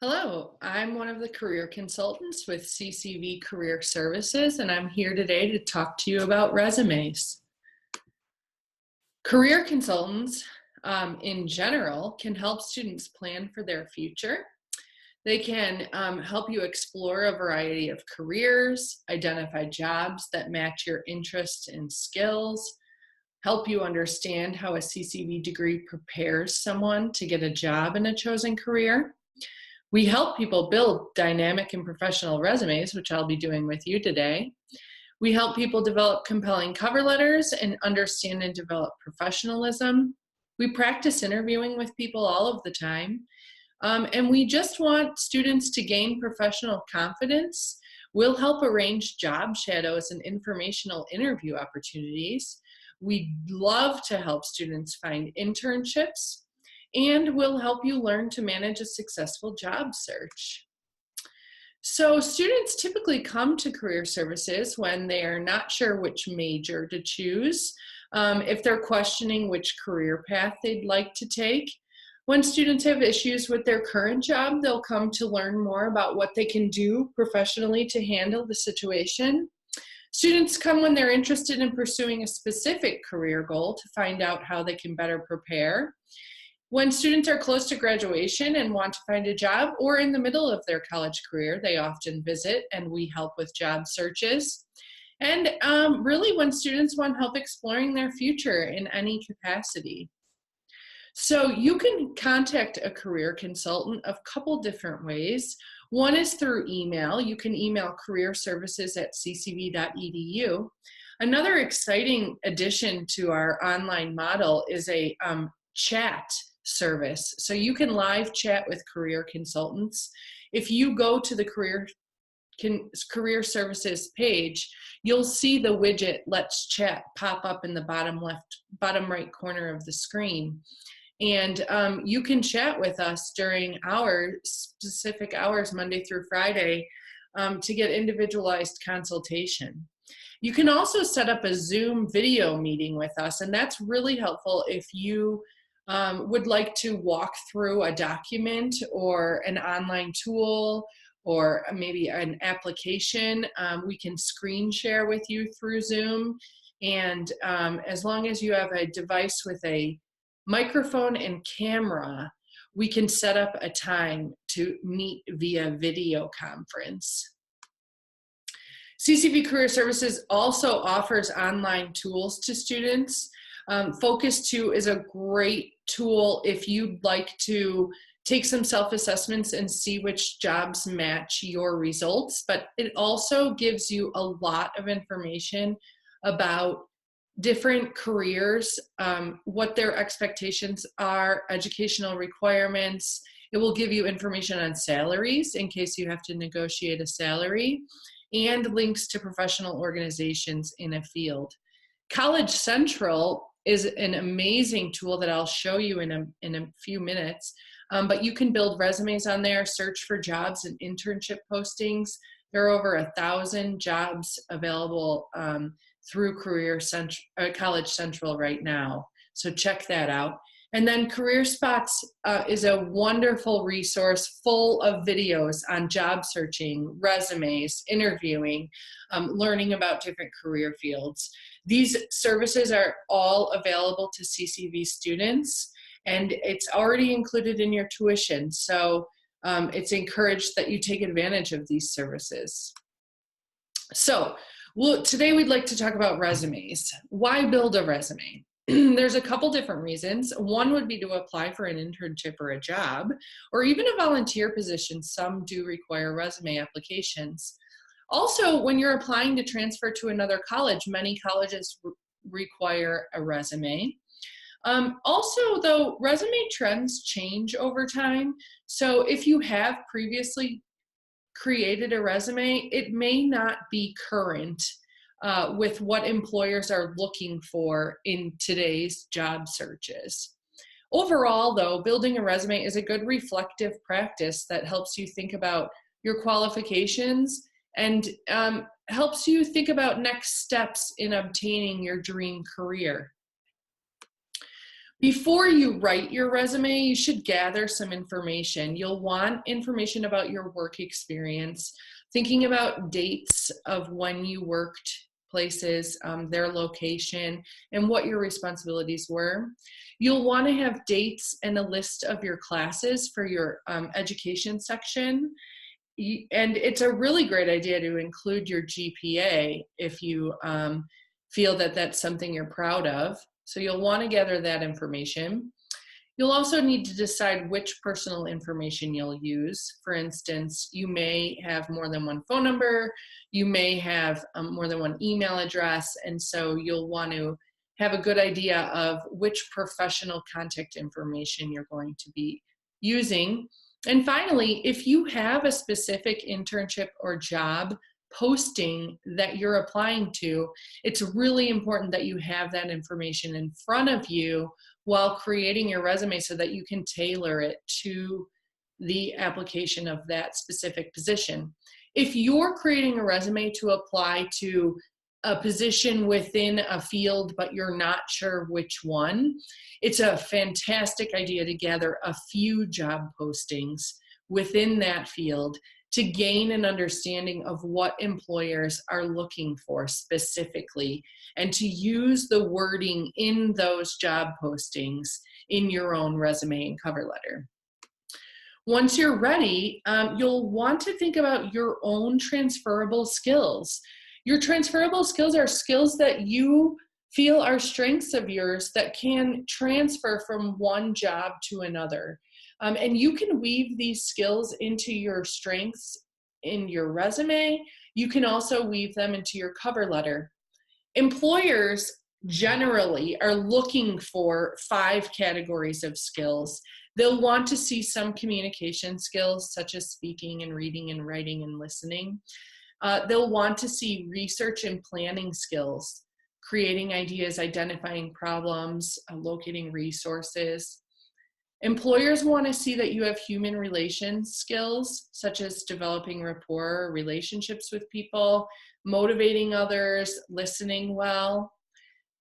Hello, I'm one of the career consultants with CCV Career Services, and I'm here today to talk to you about resumes. Career consultants, in general, can help students plan for their future. They can help you explore a variety of careers, identify jobs that match your interests and skills, help you understand how a CCV degree prepares someone to get a job in a chosen career. We help people build dynamic and professional resumes, which I'll be doing with you today. We help people develop compelling cover letters and understand and develop professionalism. We practice interviewing with people all of the time. And we just want students to gain professional confidence. We'll help arrange job shadows and informational interview opportunities. We love to help students find internships, and we'll help you learn to manage a successful job search. So students typically come to career services when they are not sure which major to choose, if they're questioning which career path they'd like to take. When students have issues with their current job, they'll come to learn more about what they can do professionally to handle the situation. Students come when they're interested in pursuing a specific career goal to find out how they can better prepare. When students are close to graduation and want to find a job, or in the middle of their college career, they often visit and we help with job searches. And really when students want help exploring their future in any capacity. So you can contact a career consultant a couple different ways. One is through email. You can email careerservices@ccv.edu. Another exciting addition to our online model is a chat service. So you can live chat with career consultants. If you go to the career services page, you'll see the widget Let's Chat pop up in the bottom right corner of the screen. And you can chat with us during our specific hours, Monday through Friday, to get individualized consultation. You can also set up a Zoom video meeting with us, and that's really helpful if you would like to walk through a document or an online tool or maybe an application. We can screen share with you through Zoom. And as long as you have a device with a microphone and camera, we can set up a time to meet via video conference. CCV Career Services also offers online tools to students. Focus 2 is a great tool if you'd like to take some self-assessments and see which jobs match your results, but it also gives you a lot of information about different careers, what their expectations are, educational requirements. It will give you information on salaries in case you have to negotiate a salary, and links to professional organizations in a field. College Central is an amazing tool that I'll show you in a few minutes, but you can build resumes on there, search for jobs and internship postings. There are over 1,000 jobs available through College Central right now, so check that out. And then Career Spots is a wonderful resource full of videos on job searching, resumes, interviewing, learning about different career fields. These services are all available to CCV students, and it's already included in your tuition, so it's encouraged that you take advantage of these services. So today we'd like to talk about resumes. Why build a resume? There's a couple different reasons. One would be to apply for an internship or a job, or even a volunteer position. Some do require resume applications. Also, when you're applying to transfer to another college, many colleges require a resume. Also, though, resume trends change over time. So if you have previously created a resume, it may not be current with what employers are looking for in today's job searches. Overall, though, building a resume is a good reflective practice that helps you think about your qualifications and helps you think about next steps in obtaining your dream career. Before you write your resume, you should gather some information. You'll want information about your work experience, thinking about dates of when you worked places, their location, and what your responsibilities were. You'll want to have dates and a list of your classes for your education section. And it's a really great idea to include your GPA if you feel that that's something you're proud of. So you'll want to gather that information. You'll also need to decide which personal information you'll use. For instance, you may have more than one phone number, you may have more than one email address, and so you'll want to have a good idea of which professional contact information you're going to be using. And finally, if you have a specific internship or job posting that you're applying to, it's really important that you have that information in front of you while creating your resume so that you can tailor it to the application of that specific position. If you're creating a resume to apply to a position within a field, but you're not sure which one, it's a fantastic idea to gather a few job postings within that field to gain an understanding of what employers are looking for specifically, and to use the wording in those job postings in your own resume and cover letter. Once you're ready, you'll want to think about your own transferable skills. Your transferable skills are skills that you feel are strengths of yours that can transfer from one job to another. And you can weave these skills into your strengths in your resume. You can also weave them into your cover letter. Employers generally are looking for 5 categories of skills. They'll want to see some communication skills, such as speaking and reading and writing and listening. They'll want to see research and planning skills, creating ideas, identifying problems, locating resources. Employers want to see that you have human relations skills, such as developing rapport, relationships with people, motivating others, listening well.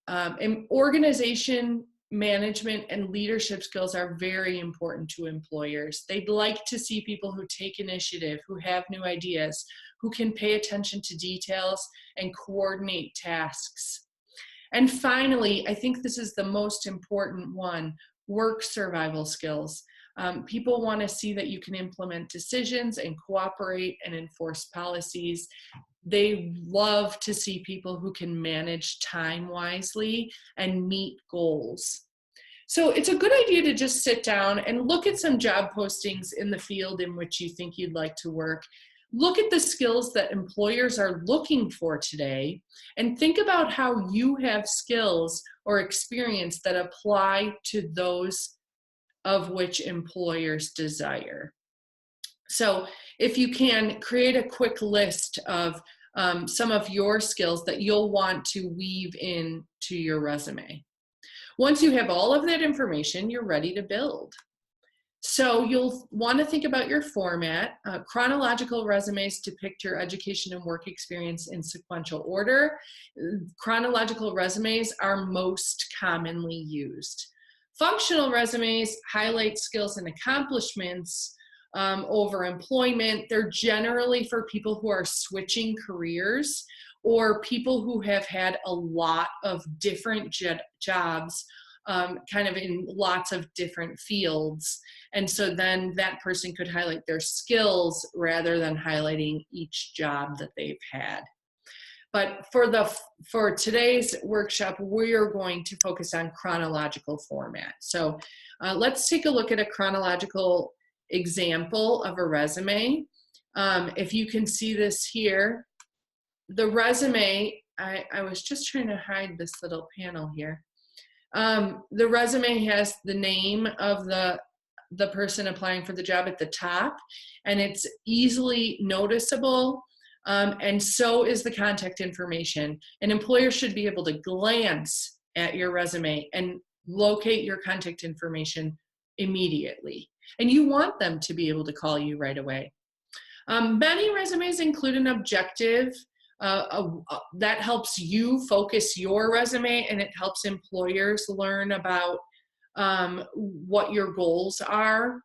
And organization, management, and leadership skills are very important to employers. They'd like to see people who take initiative, who have new ideas, who can pay attention to details and coordinate tasks. And finally, I think this is the most important one, work survival skills. People want to see that you can implement decisions and cooperate and enforce policies. They love to see people who can manage time wisely and meet goals. So it's a good idea to just sit down and look at some job postings in the field in which you think you'd like to work. Look at the skills that employers are looking for today and think about how you have skills or experience that apply to those of which employers desire. So if you can, create a quick list of some of your skills that you'll want to weave into your resume. Once you have all of that information, you're ready to build. So you'll want to think about your format. Chronological resumes depict your education and work experience in sequential order. Chronological resumes are most commonly used. Functional resumes highlight skills and accomplishments over employment. They're generally for people who are switching careers or people who have had a lot of different jobs kind of in lots of different fields. And so then that person could highlight their skills rather than highlighting each job that they've had. But for today's workshop, we're going to focus on chronological format. So let's take a look at a chronological example of a resume. If you can see this here, the resume, I was just trying to hide this little panel here. The resume has the name of the person applying for the job at the top, and it's easily noticeable, and so is the contact information. An employer should be able to glance at your resume and locate your contact information immediately, and you want them to be able to call you right away. Many resumes include an objective. That helps you focus your resume, and it helps employers learn about what your goals are.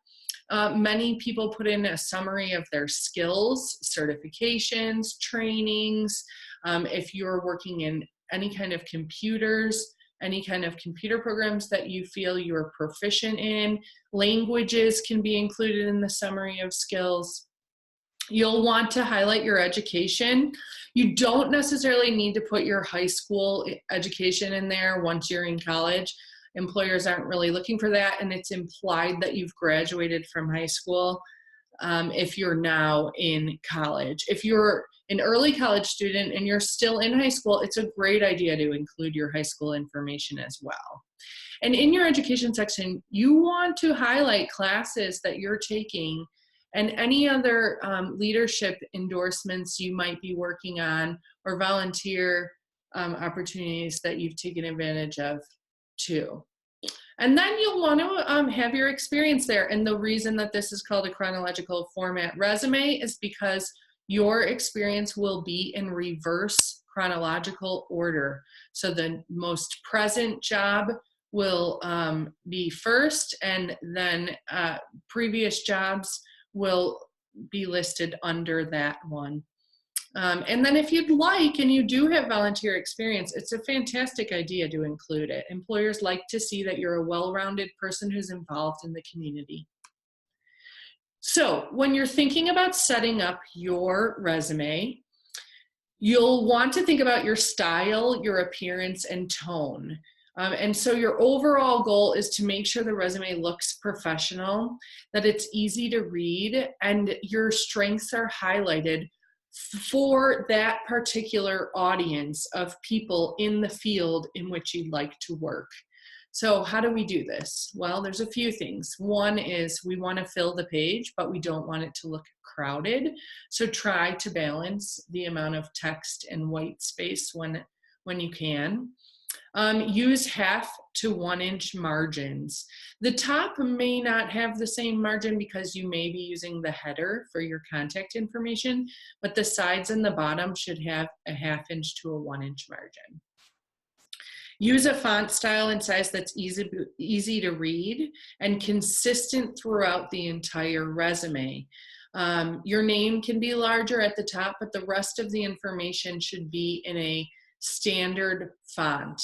Many people put in a summary of their skills, certifications, trainings. If you're working in any kind of computers, any kind of computer programs that you feel you're proficient in, languages can be included in the summary of skills. You'll want to highlight your education. You don't necessarily need to put your high school education in there once you're in college. Employers aren't really looking for that, and it's implied that you've graduated from high school if you're now in college. If you're an early college student and you're still in high school, it's a great idea to include your high school information as well. And in your education section, you want to highlight classes that you're taking and any other leadership endorsements you might be working on, or volunteer opportunities that you've taken advantage of too. And then you'll want to have your experience there. And the reason that this is called a chronological format resume is because your experience will be in reverse chronological order. So the most present job will be first, and then previous jobs will be listed under that one. And then if you'd like, and you do have volunteer experience, it's a fantastic idea to include it. Employers like to see that you're a well-rounded person who's involved in the community. So when you're thinking about setting up your resume, you'll want to think about your style, your appearance, and tone. And so your overall goal is to make sure the resume looks professional, that it's easy to read, and your strengths are highlighted for that particular audience of people in the field in which you'd like to work. So how do we do this? Well, there's a few things. One is we want to fill the page, but we don't want it to look crowded. So try to balance the amount of text and white space when you can. Use 1/2 to 1 inch margins. The top may not have the same margin because you may be using the header for your contact information, but the sides and the bottom should have a 1/2 inch to a 1 inch margin. Use a font style and size that's easy to read and consistent throughout the entire resume. Your name can be larger at the top, but the rest of the information should be in a standard font.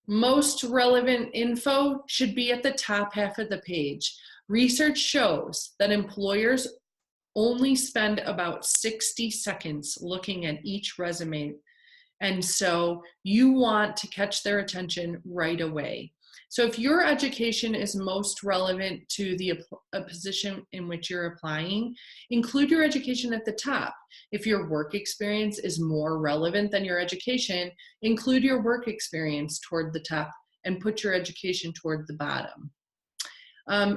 Most relevant info should be at the top half of the page. Research shows that employers only spend about 60 seconds looking at each resume, and so you want to catch their attention right away. So if your education is most relevant to a position in which you're applying, include your education at the top. If your work experience is more relevant than your education, include your work experience toward the top and put your education toward the bottom.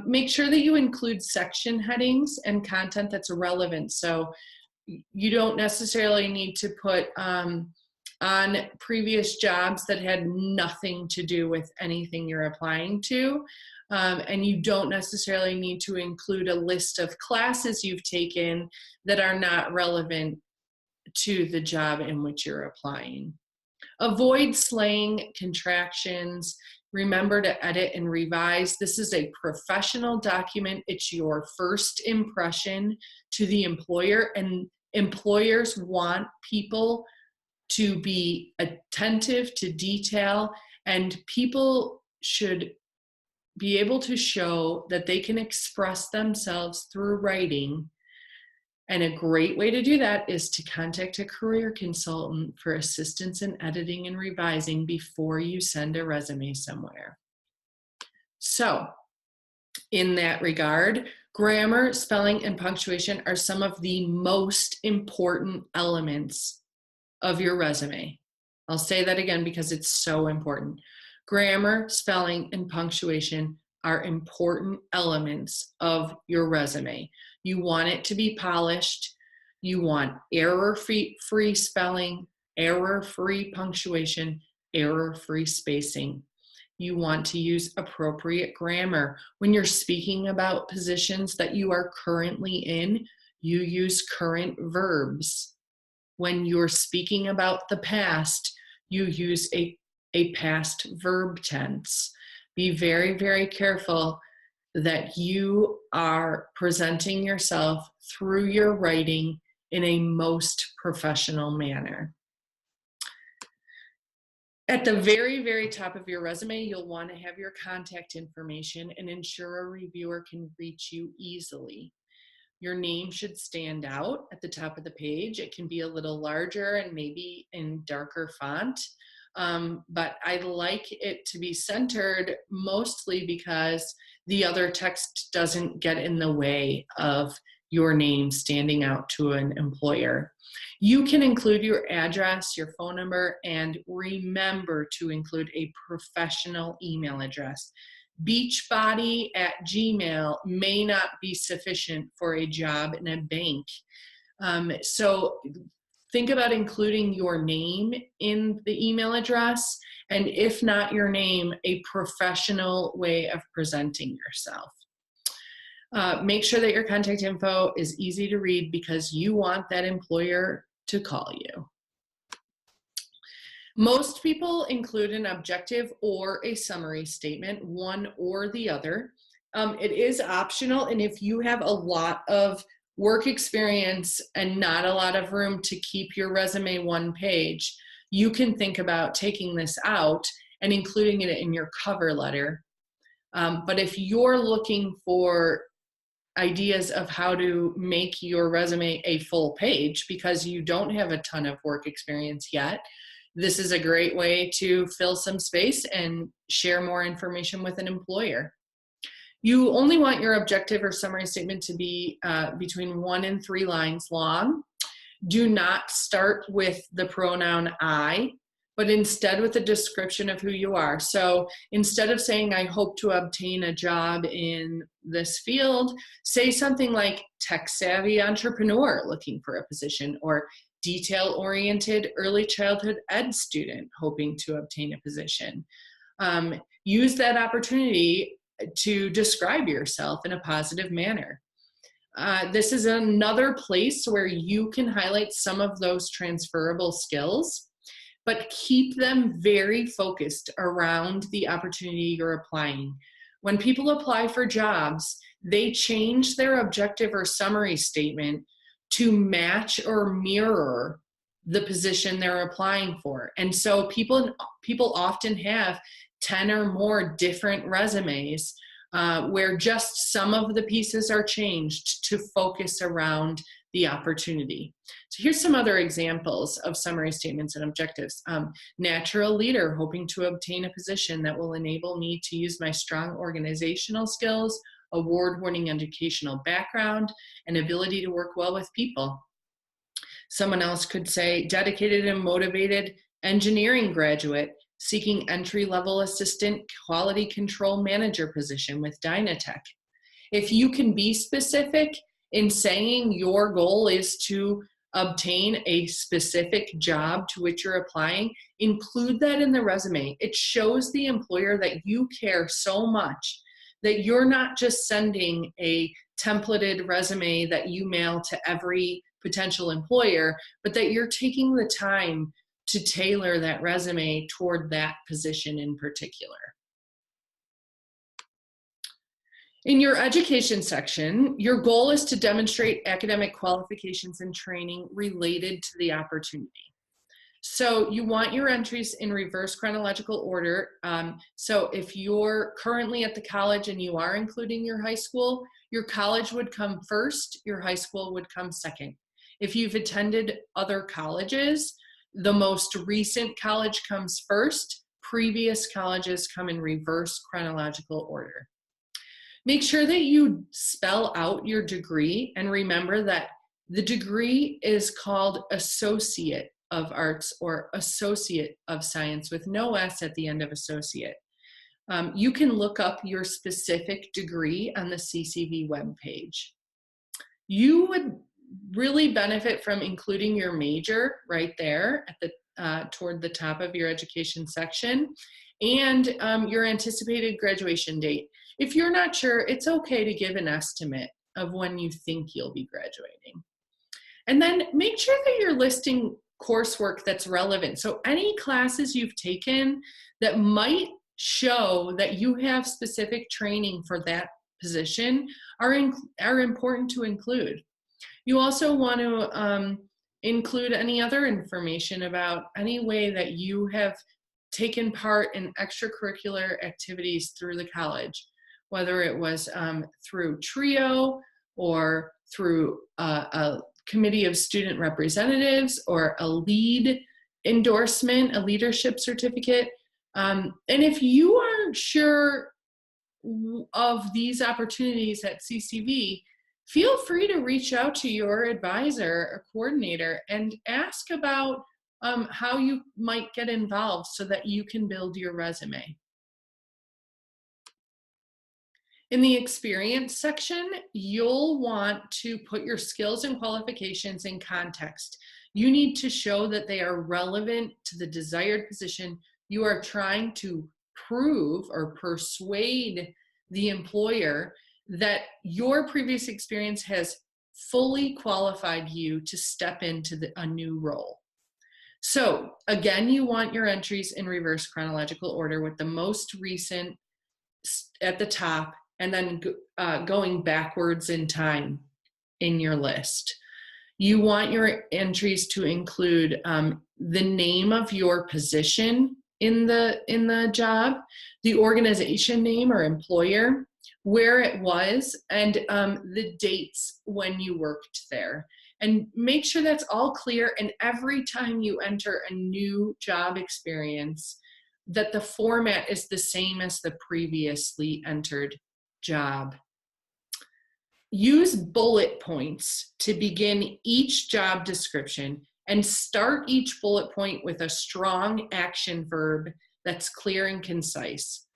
Make sure that you include section headings and content that's relevant. So you don't necessarily need to put on previous jobs that had nothing to do with anything you're applying to. And you don't necessarily need to include a list of classes you've taken that are not relevant to the job in which you're applying. Avoid slang, contractions. Remember to edit and revise. This is a professional document. It's your first impression to the employer, and employers want people to be attentive to detail, and people should be able to show that they can express themselves through writing. And a great way to do that is to contact a career consultant for assistance in editing and revising before you send a resume somewhere. So, in that regard, grammar, spelling, and punctuation are some of the most important elements of your resume. I'll say that again because it's so important. Grammar, spelling, and punctuation are important elements of your resume. You want it to be polished. You want error-free spelling, error-free punctuation, error-free spacing. You want to use appropriate grammar. When you're speaking about positions that you are currently in, you use current verbs. When you're speaking about the past, you use a past verb tense. Be very, very careful that you are presenting yourself through your writing in a most professional manner. At the very, very top of your resume, you'll want to have your contact information and ensure a reviewer can reach you easily. Your name should stand out at the top of the page. It can be a little larger and maybe in darker font, but I like it to be centered mostly because the other text doesn't get in the way of your name standing out to an employer. You can include your address, your phone number, and remember to include a professional email address. Beachbody@gmail may not be sufficient for a job in a bank. So think about including your name in the email address, and if not your name, a professional way of presenting yourself. Make sure that your contact info is easy to read because you want that employer to call you. Most people include an objective or a summary statement, one or the other. It is optional, and if you have a lot of work experience and not a lot of room to keep your resume one page, you can think about taking this out and including it in your cover letter. But if you're looking for ideas of how to make your resume a full page because you don't have a ton of work experience yet, this is a great way to fill some space and share more information with an employer. You only want your objective or summary statement to be between 1 and 3 lines long. Do not start with the pronoun I, but instead with a description of who you are. So instead of saying, I hope to obtain a job in this field, say something like tech-savvy entrepreneur looking for a position, or detail-oriented early childhood ed student hoping to obtain a position. Use that opportunity to describe yourself in a positive manner. This is another place where you can highlight some of those transferable skills, but keep them very focused around the opportunity you're applying. When people apply for jobs, they change their objective or summary statement to match or mirror the position they're applying for. And so people often have 10 or more different resumes where just some of the pieces are changed to focus around the opportunity. So here's some other examples of summary statements and objectives. Natural leader hoping to obtain a position that will enable me to use my strong organizational skills, award-winning educational background, and ability to work well with people. Someone else could say dedicated and motivated engineering graduate seeking entry-level assistant quality control manager position with Dynatech. If you can be specific in saying your goal is to obtain a specific job to which you're applying, include that in the resume. It shows the employer that you care so much that you're not just sending a templated resume that you mail to every potential employer, but that you're taking the time to tailor that resume toward that position in particular. In your education section, your goal is to demonstrate academic qualifications and training related to the opportunity. So you want your entries in reverse chronological order. So if you're currently at the college and you are including your high school, your college would come first, your high school would come second. If you've attended other colleges, the most recent college comes first, previous colleges come in reverse chronological order. Make sure that you spell out your degree and remember that the degree is called Associate of Arts or Associate of Science with no S at the end of associate. You can look up your specific degree on the CCV webpage. You would really benefit from including your major right there at the toward the top of your education section and your anticipated graduation date. If you're not sure, it's okay to give an estimate of when you think you'll be graduating. And then make sure that you're listing coursework that's relevant. So any classes you've taken that might show that you have specific training for that position are important to include. You also want to include any other information about any way that you have taken part in extracurricular activities through the college, whether it was through TRIO or through a committee of student representatives or a LEAD endorsement, a leadership certificate. And if you aren't sure of these opportunities at CCV, feel free to reach out to your advisor or coordinator and ask about how you might get involved so that you can build your resume. In the experience section, you'll want to put your skills and qualifications in context. You need to show that they are relevant to the desired position. You are trying to prove or persuade the employer that your previous experience has fully qualified you to step into a new role. So again, you want your entries in reverse chronological order with the most recent at the top and then going backwards in time in your list. You want your entries to include the name of your position in the job, the organization name or employer, where it was, and the dates when you worked there. And make sure that's all clear, and every time you enter a new job experience, that the format is the same as the previously entered job. Use bullet points to begin each job description and start each bullet point with a strong action verb that's clear and concise.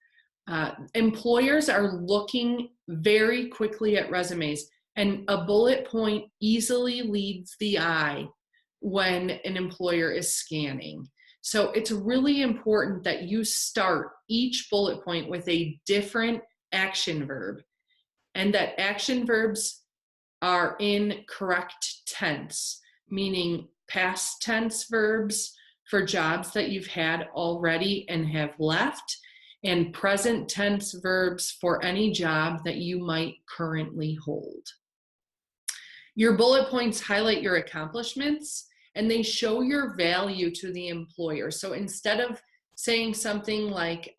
Employers are looking very quickly at resumes, and a bullet point easily leads the eye when an employer is scanning. So it's really important that you start each bullet point with a different action verb, and that action verbs are in correct tense, meaning past tense verbs for jobs that you've had already and have left, and present tense verbs for any job that you might currently hold. Your bullet points highlight your accomplishments and they show your value to the employer. So instead of saying something like,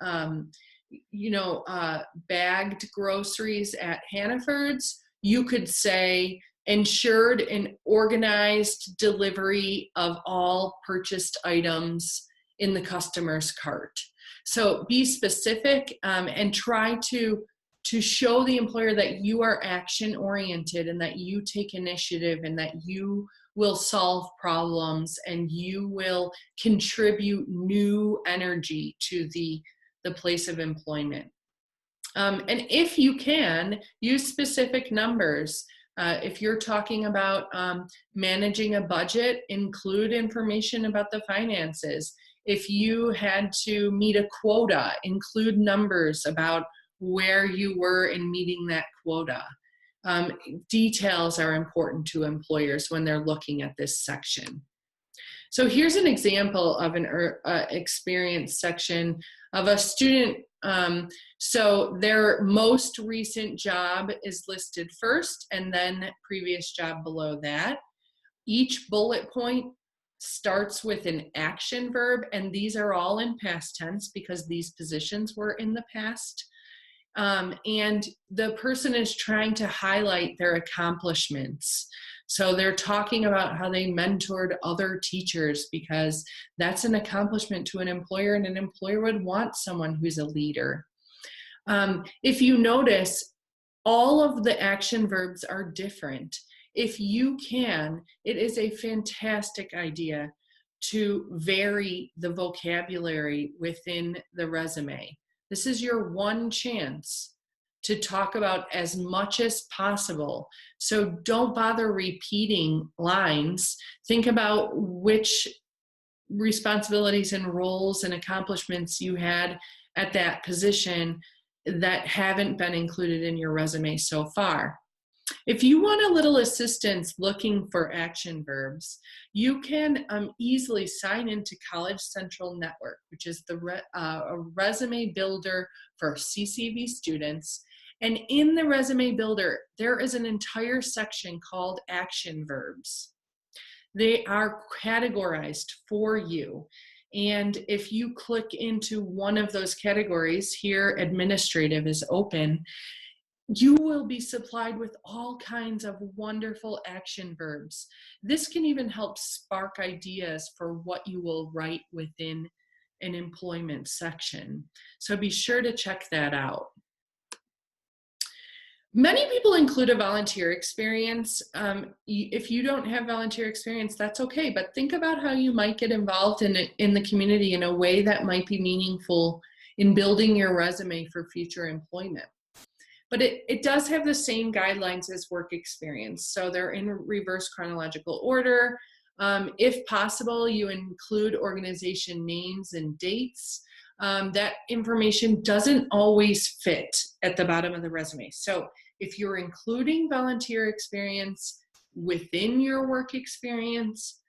bagged groceries at Hannaford's, you could say ensured and organized delivery of all purchased items in the customer's cart. So be specific and try to show the employer that you are action oriented and that you take initiative and that you will solve problems and you will contribute new energy to the place of employment. And if you can, use specific numbers. If you're talking about managing a budget, include information about the finances. If you had to meet a quota, include numbers about where you were in meeting that quota. Details are important to employers when they're looking at this section. So here's an example of an experience section of a student. So their most recent job is listed first and then previous job below that. Each bullet point starts with an action verb, and these are all in past tense because these positions were in the past. And the person is trying to highlight their accomplishments. So they're talking about how they mentored other teachers because that's an accomplishment to an employer, and an employer would want someone who's a leader. If you notice, all of the action verbs are different. If you can, it is a fantastic idea to vary the vocabulary within the resume. This is your one chance to talk about as much as possible. So don't bother repeating lines. Think about which responsibilities and roles and accomplishments you had at that position that haven't been included in your resume so far. If you want a little assistance looking for action verbs, you can easily sign into College Central Network, which is a resume builder for CCV students. And in the resume builder, there is an entire section called action verbs. They are categorized for you. And if you click into one of those categories, here administrative is open, you will be supplied with all kinds of wonderful action verbs. This can even help spark ideas for what you will write within an employment section. So be sure to check that out. Many people include a volunteer experience. If you don't have volunteer experience, that's okay, but think about how you might get involved in the community in a way that might be meaningful in building your resume for future employment. But it does have the same guidelines as work experience. So they're in reverse chronological order. If possible, you include organization names and dates. That information doesn't always fit at the bottom of the resume. So if you're including volunteer experience within your work experience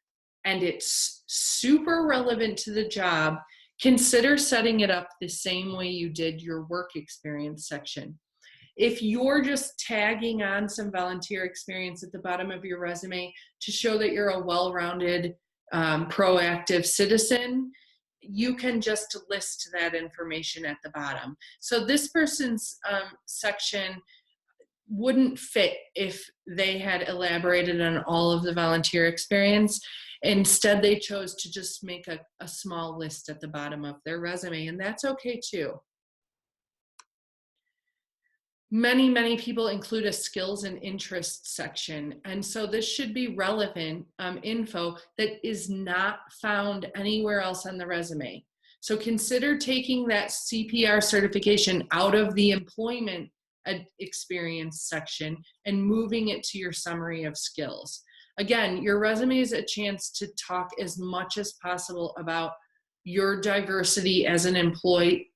and it's super relevant to the job, consider setting it up the same way you did your work experience section. If you're just tagging on some volunteer experience at the bottom of your resume to show that you're a well-rounded, proactive citizen, you can just list that information at the bottom. So this person's section wouldn't fit if they had elaborated on all of the volunteer experience. Instead, they chose to just make a small list at the bottom of their resume, and that's okay too. Many people include a skills and interests section, and so this should be relevant info that is not found anywhere else on the resume. So consider taking that CPR certification out of the employment experience section and moving it to your summary of skills. Again, your resume is a chance to talk as much as possible about your diversity as an employee.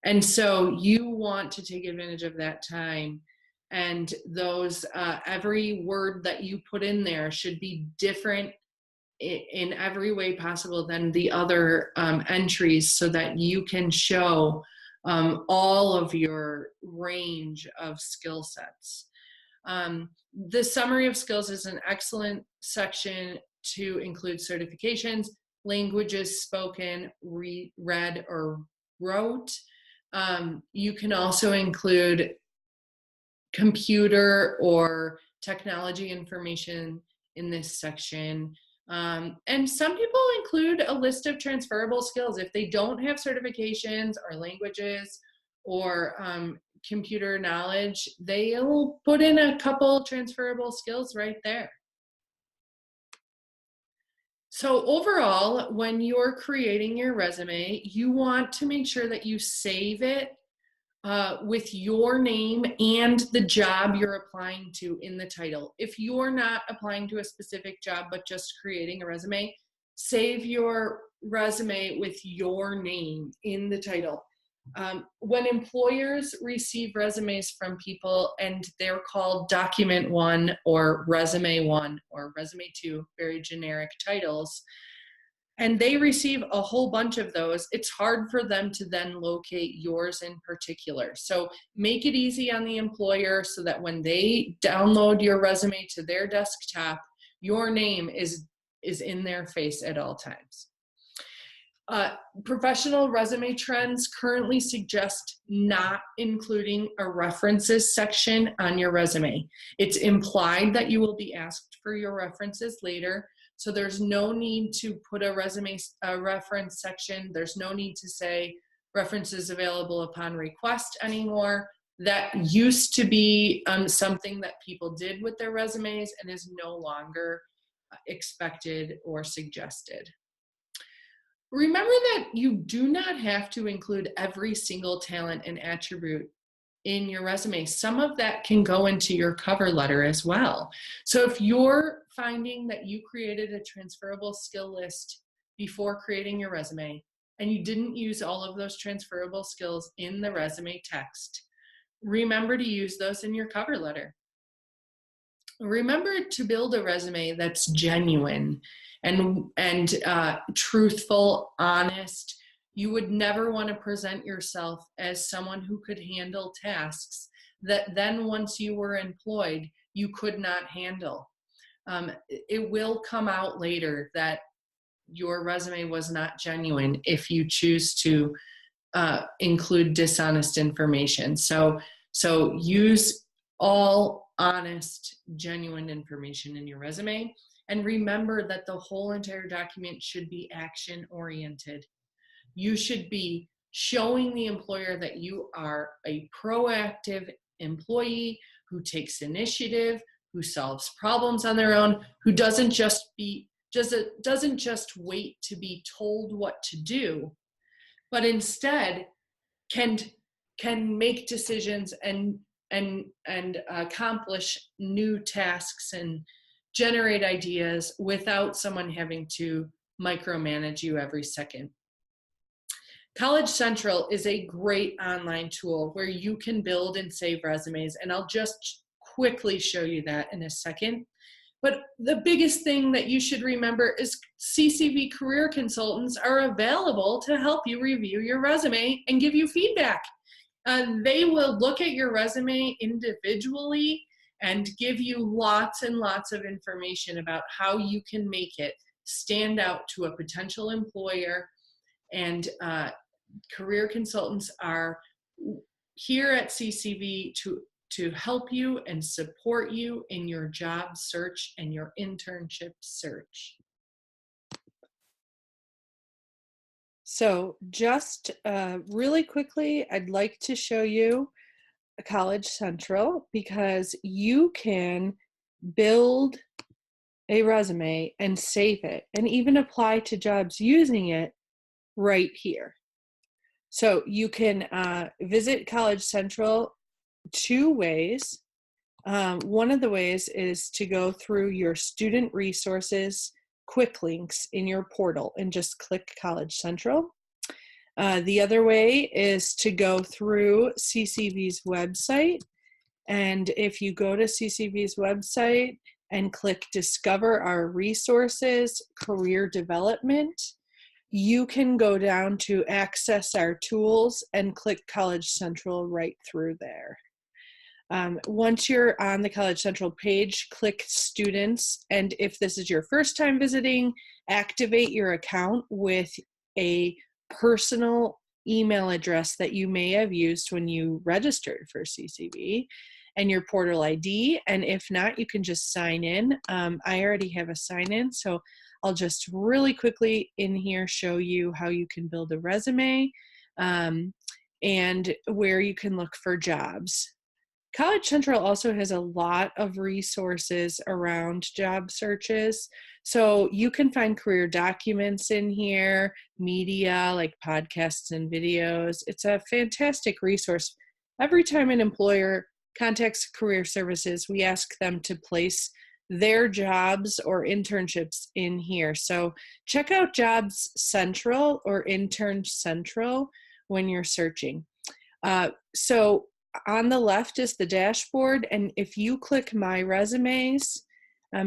And so you want to take advantage of that time, and those every word that you put in there should be different in every way possible than the other entries, so that you can show all of your range of skill sets. The summary of skills is an excellent section to include certifications, languages spoken, read, or wrote. You can also include computer or technology information in this section. And some people include a list of transferable skills. If they don't have certifications or languages or computer knowledge, they'll put in a couple transferable skills right there. So overall, when you're creating your resume, you want to make sure that you save it with your name and the job you're applying to in the title. If you're not applying to a specific job, but just creating a resume, save your resume with your name in the title. When employers receive resumes from people and they're called document 1 or resume 1 or resume 2, very generic titles, and they receive a whole bunch of those, it's hard for them to then locate yours in particular. So make it easy on the employer so that when they download your resume to their desktop, your name is in their face at all times. Professional resume trends currently suggest not including a references section on your resume. It's implied that you will be asked for your references later, so there's no need to put a reference section. There's no need to say references available upon request anymore. That used to be something that people did with their resumes and is no longer expected or suggested. Remember that you do not have to include every single talent and attribute in your resume. Some of that can go into your cover letter as well. So if you're finding that you created a transferable skill list before creating your resume and you didn't use all of those transferable skills in the resume text, remember to use those in your cover letter. remember to build a resume that's genuine and truthful, honest. You would never want to present yourself as someone who could handle tasks that then once you were employed, you could not handle. It will come out later that your resume was not genuine if you choose to include dishonest information. So use all honest, genuine information in your resume. And remember that the whole entire document should be action oriented. You should be showing the employer that you are a proactive employee who takes initiative, who solves problems on their own, who doesn't just wait to be told what to do, but instead can make decisions and accomplish new tasks and generate ideas without someone having to micromanage you every second. College Central is a great online tool where you can build and save resumes, and I'll just quickly show you that in a second. But the biggest thing that you should remember is CCV career consultants are available to help you review your resume and give you feedback. They will look at your resume individually and give you lots and lots of information about how you can make it stand out to a potential employer. And career consultants are here at CCV to help you and support you in your job search and your internship search. So just really quickly, I'd like to show you College Central because you can build a resume and save it and even apply to jobs using it right here. So you can visit College Central two ways. One of the ways is to go through your student resources quick links in your portal and just click College Central. The other way is to go through CCV's website. And if you go to CCV's website and click Discover Our Resources, Career Development, you can go down to Access Our Tools and click College Central right through there. Once you're on the College Central page, click Students, and if this is your first time visiting, activate your account with a personal email address that you may have used when you registered for CCV and your portal ID, and if not, you can just sign in. I already have a sign in, so I'll just really quickly in here show you how you can build a resume and where you can look for jobs. College Central also has a lot of resources around job searches. So you can find career documents in here, media like podcasts and videos. It's a fantastic resource. Every time an employer contacts career services, we ask them to place their jobs or internships in here. So check out Jobs Central or Intern Central when you're searching. So on the left is the dashboard, and if you click My Resumes,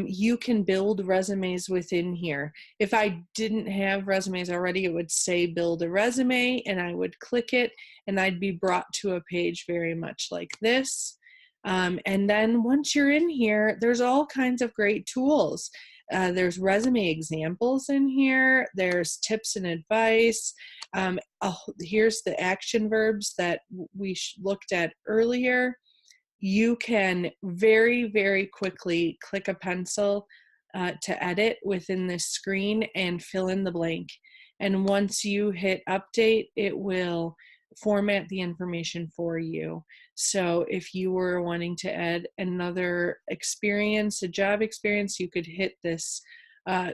you can build resumes within here. If I didn't have resumes already, it would say Build a Resume, and I would click it, and I'd be brought to a page very much like this. And then once you're in here, there's all kinds of great tools. There's resume examples in here. There's tips and advice. Here's the action verbs that we looked at earlier. You can very, very quickly click a pencil to edit within this screen and fill in the blank. And once you hit update, it will format the information for you. So if you were wanting to add another experience, a job experience, you could hit this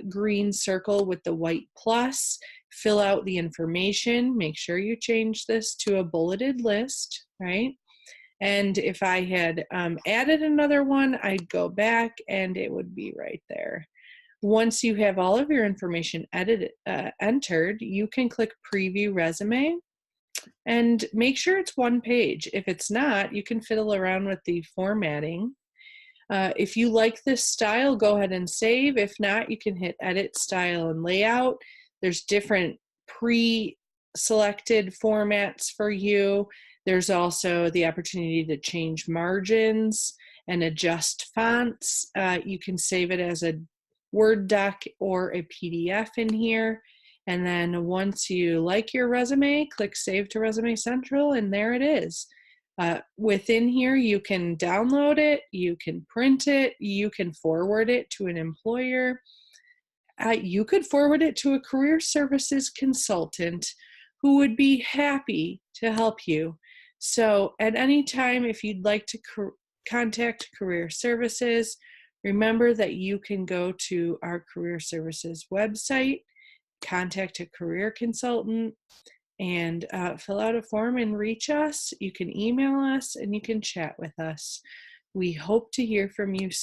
green circle with the white plus, fill out the information, make sure you change this to a bulleted list, right? And if I had added another one, I'd go back and it would be right there. Once you have all of your information entered, you can click Preview Resume and make sure it's one page. If it's not, you can fiddle around with the formatting. If you like this style, go ahead and save. If not, you can hit edit style and layout. There's different pre-selected formats for you. There's also the opportunity to change margins and adjust fonts. You can save it as a Word doc or a PDF in here. And then once you like your resume, click Save to Resume Central, and there it is. Within here, you can download it, you can print it, you can forward it to an employer. You could forward it to a career services consultant who would be happy to help you. So at any time, if you'd like to contact career services, remember that you can go to our career services website, contact a career consultant, and fill out a form and reach us. You can email us and you can chat with us. We hope to hear from you soon.